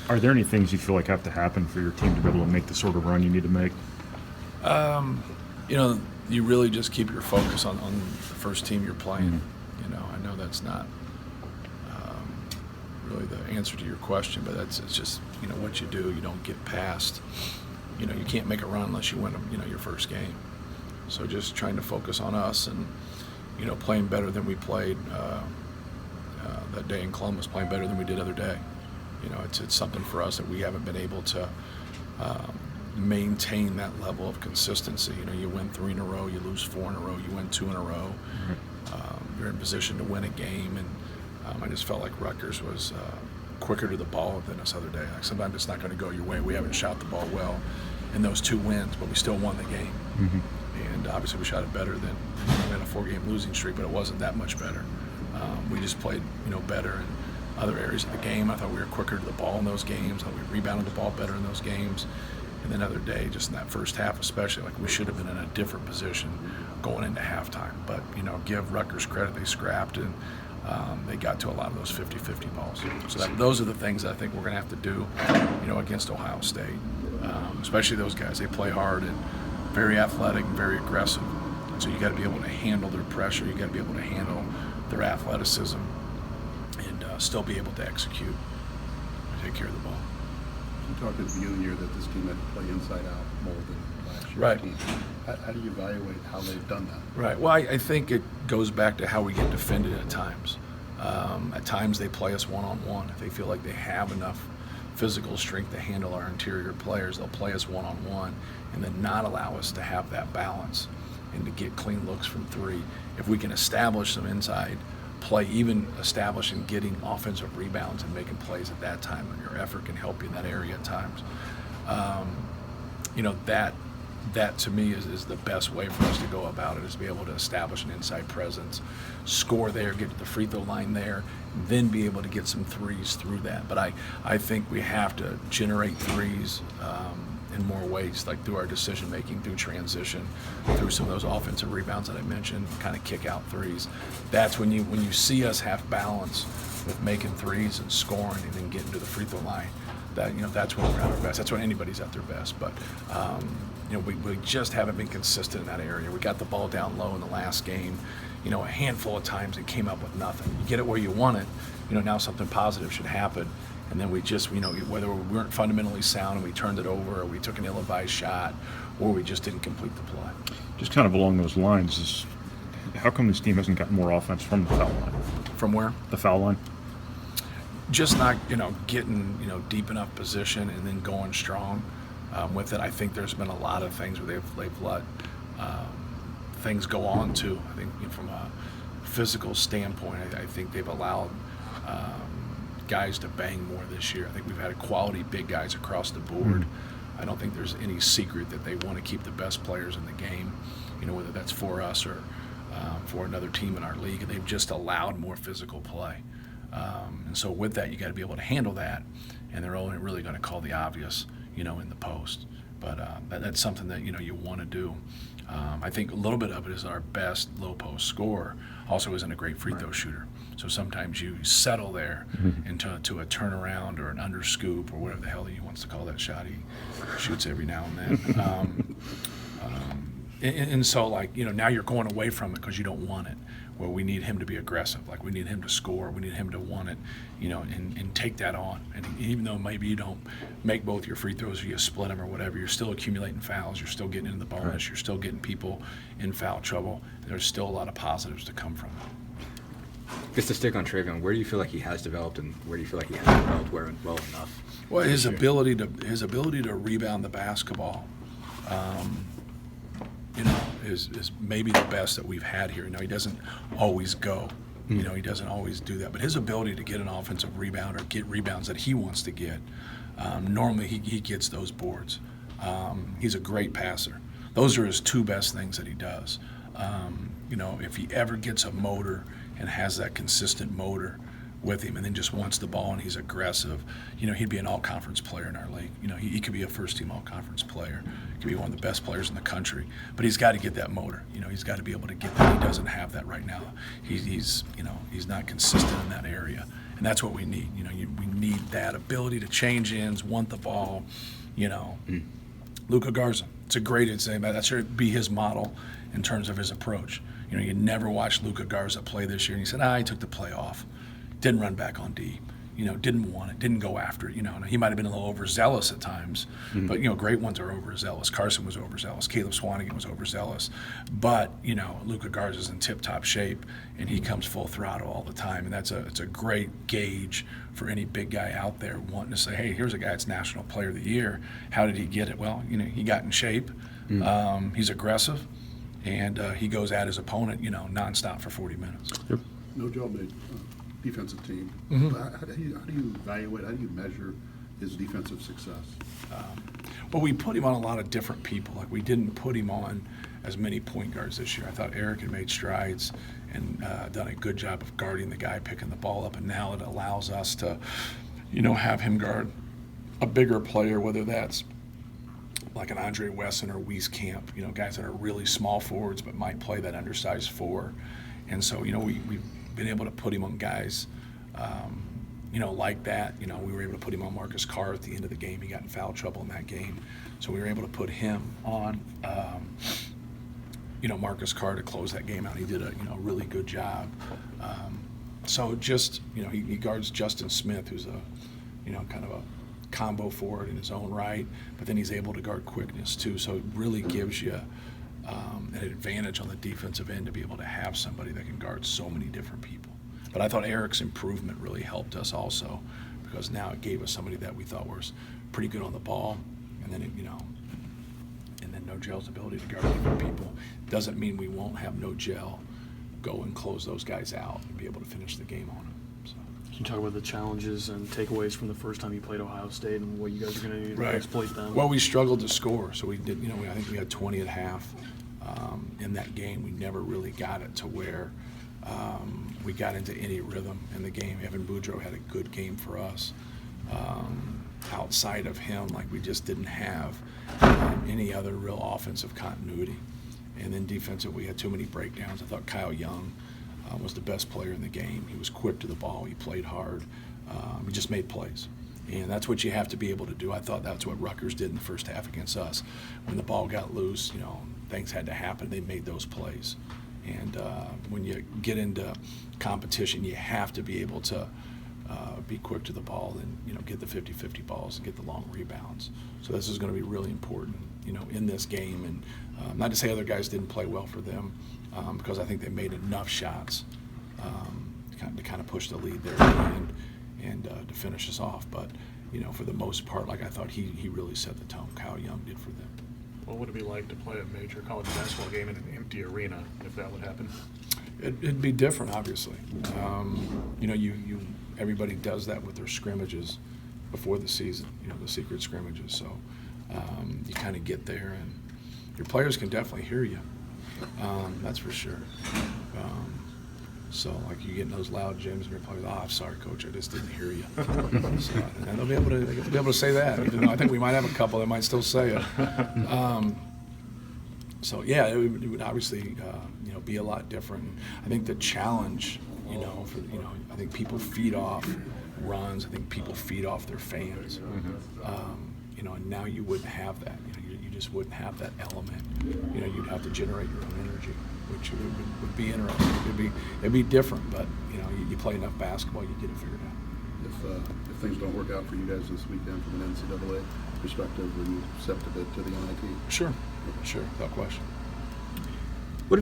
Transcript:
Are there any things you feel like have to happen for your team to be able to make the sort of run you need to make? You know, you really just keep your focus on the first team you're playing. Mm-hmm. You know, I know that's not really the answer to your question, but it's just, you know, what you do. You don't get past, you know, you can't make a run unless you win, you know, your first game. So just trying to focus on us and, you know, playing better than we played that day in Columbus, playing better than we did other day. You know, it's something for us that we haven't been able to maintain that level of consistency. You know, you win 3 in a row, you lose 4 in a row, you win 2 in a row. You're in position to win a game, and I just felt like Rutgers was quicker to the ball than us other day. Like sometimes it's not going to go your way. We haven't shot the ball well in those 2 wins, but we still won the game. And obviously we shot it better than we had a 4-game losing streak, but it wasn't that much better. We just played, you know, better in other areas of the game. I thought we were quicker to the ball in those games. I thought we rebounded the ball better in those games. And then other day, just in that first half especially, like we should have been in a different position going into halftime. But, you know, give Rutgers credit, they scrapped and they got to a lot of those 50-50 balls. So those are the things that I think we're going to have to do, you know, against Ohio State. Especially those guys, they play hard and very athletic and very aggressive. And so you got to be able to handle their pressure. You got to be able to handle their athleticism and still be able to execute and take care of the ball. You talked at the beginning of the year that this team had to play inside out more than last year's Right. team. How do you evaluate how they've done that? Right. Well, I think it goes back to how we get defended at times. At times they play us one-on-one. If they feel like they have enough physical strength to handle our interior players, they'll play us one-on-one and then not allow us to have that balance and to get clean looks from 3. If we can establish some inside play, even establishing getting offensive rebounds and making plays at that time, and your effort can help you in that area at times. You know, that to me is the best way for us to go about it, is to be able to establish an inside presence, score there, get to the free throw line there, then be able to get some threes through that. But I think we have to generate threes in more ways, like through our decision making, through transition, through some of those offensive rebounds that I mentioned, kind of kick out threes. That's when you see us have balance with making threes and scoring and then getting to the free throw line. That, you know, that's when we're at our best. That's when anybody's at their best. But you know, we just haven't been consistent in that area. We got the ball down low in the last game. You know, a handful of times it came up with nothing. You get it where you want it. You know, now something positive should happen. And then we just, you know, whether we weren't fundamentally sound and we turned it over, or we took an ill-advised shot, or we just didn't complete the play. Just kind of along those lines, how come this team hasn't gotten more offense from the foul line? From where? The foul line? Just not, you know, getting, you know, deep enough position and then going strong with it. I think there's been a lot of things where they've let things go on too. I think, you know, from a physical standpoint, I think they've allowed guys to bang more this year. I think we've had quality big guys across the board. I don't think there's any secret that they want to keep the best players in the game, you know, whether that's for us or for another team in our league. And they've just allowed more physical play. And so with that, you got to be able to handle that, and they're only really going to call the obvious, you know, in the post. But that's something that, you know, you want to do. I think a little bit of it is our best low post scorer also isn't a great free throw shooter. So sometimes you settle there into a turnaround or an under scoop or whatever the hell he wants to call that shot he shoots every now and then. And so, like, you know, now you're going away from it because you don't want it. Well, we need him to be aggressive. Like, we need him to score. We need him to want it, you know, and take that on. And even though maybe you don't make both your free throws or you split them or whatever, you're still accumulating fouls. You're still getting into the bonus. Right. You're still getting people in foul trouble. There's still a lot of positives to come from it. Just to stick on Travion, where do you feel like he has developed, and where do you feel like he hasn't developed well enough? Well, his ability to rebound the basketball, you know, is maybe the best that we've had here. You know, he doesn't always go. You know, he doesn't always do that. But his ability to get an offensive rebound or get rebounds that he wants to get, normally he gets those boards. He's a great passer. Those are his 2 best things that he does. You know, if he ever gets a motor and has that consistent motor with him and then just wants the ball and he's aggressive, you know, he'd be an all-conference player in our league. You know, he could be a first-team all-conference player. He could be one of the best players in the country. But he's got to get that motor. You know, he's got to be able to get that. He doesn't have that right now. He's you know, he's not consistent in that area. And that's what we need. We need that ability to change ends, want the ball. Luka Garza, it's a great example. That should be his model in terms of his approach. You never watched Luka Garza play this year, and he said, he took the play off. Didn't run back on D. Didn't want it, didn't go after it. He might have been a little overzealous at times, but great ones are overzealous. Carson was overzealous. Caleb Swanigan was overzealous, but Luka Garza's in tip-top shape, and he comes full throttle all the time, and it's a great gauge for any big guy out there wanting to say, hey, here's a guy that's National Player of the Year. How did he get it? Well, he got in shape. He's aggressive, and he goes at his opponent, nonstop for 40 minutes. Yep. No Joe made defensive team. How do you evaluate, how do you measure his defensive success? Well, we put him on a lot of different people. Like, we didn't put him on as many point guards this year. I thought Eric had made strides and done a good job of guarding the guy picking the ball up, and now it allows us to, have him guard a bigger player, whether that's like an Andre Wesson or Wieskamp, guys that are really small forwards but might play that undersized four. And so, we've been able to put him on guys, like that. We were able to put him on Marcus Carr at the end of the game. He got in foul trouble in that game. So we were able to put him on, Marcus Carr to close that game out. He did a, really good job. So just, he guards Justin Smith, who's a, kind of a combo forward in his own right, but then he's able to guard quickness too. So it really gives you an advantage on the defensive end to be able to have somebody that can guard so many different people. But I thought Eric's improvement really helped us also, because now it gave us somebody that we thought was pretty good on the ball, and then No-Gel's ability to guard different people doesn't mean we won't have No-Gel go and close those guys out and be able to finish the game on them. So. Can you talk about the challenges and takeaways from the first time you played Ohio State and what you guys are going to need to exploit them? Well, we struggled to score, so we did. I think we had 20 at half. In that game, we never really got it to where we got into any rhythm in the game. Evan Boudreaux had a good game for us. Outside of him, we just didn't have any other real offensive continuity. And then defensive, we had too many breakdowns. I thought Kyle Young was the best player in the game. He was quick to the ball. He played hard. He just made plays. And that's what you have to be able to do. I thought that's what Rutgers did in the first half against us. When the ball got loose, things had to happen. They made those plays. And when you get into competition, you have to be able to be quick to the ball and get the 50-50 balls and get the long rebounds. So this is going to be really important, in this game. And not to say other guys didn't play well for them, because I think they made enough shots to kind of push the lead there at the end and to finish us off. But for the most part, I thought he really set the tone. Kyle Young did for them. What would it be like to play a major college basketball game in an empty arena if that would happen? It'd be different, obviously. Everybody does that with their scrimmages before the season, the secret scrimmages. So you kind of get there, and your players can definitely hear you. That's for sure. So you get in those loud gyms, and your players, I'm sorry, coach, I just didn't hear you. So, and they'll be able to say that. Even though I think we might have a couple that might still say it. So yeah, it would obviously be a lot different. I think the challenge, I think people feed off runs. I think people feed off their fans. And now you wouldn't have that. You just wouldn't have that element. You'd have to generate your own energy, which would be interesting. It'd be different, but you play enough basketball, you get it figured out. If things don't work out for you guys this weekend from an NCAA perspective, are you receptive to the NIT? Sure, without question.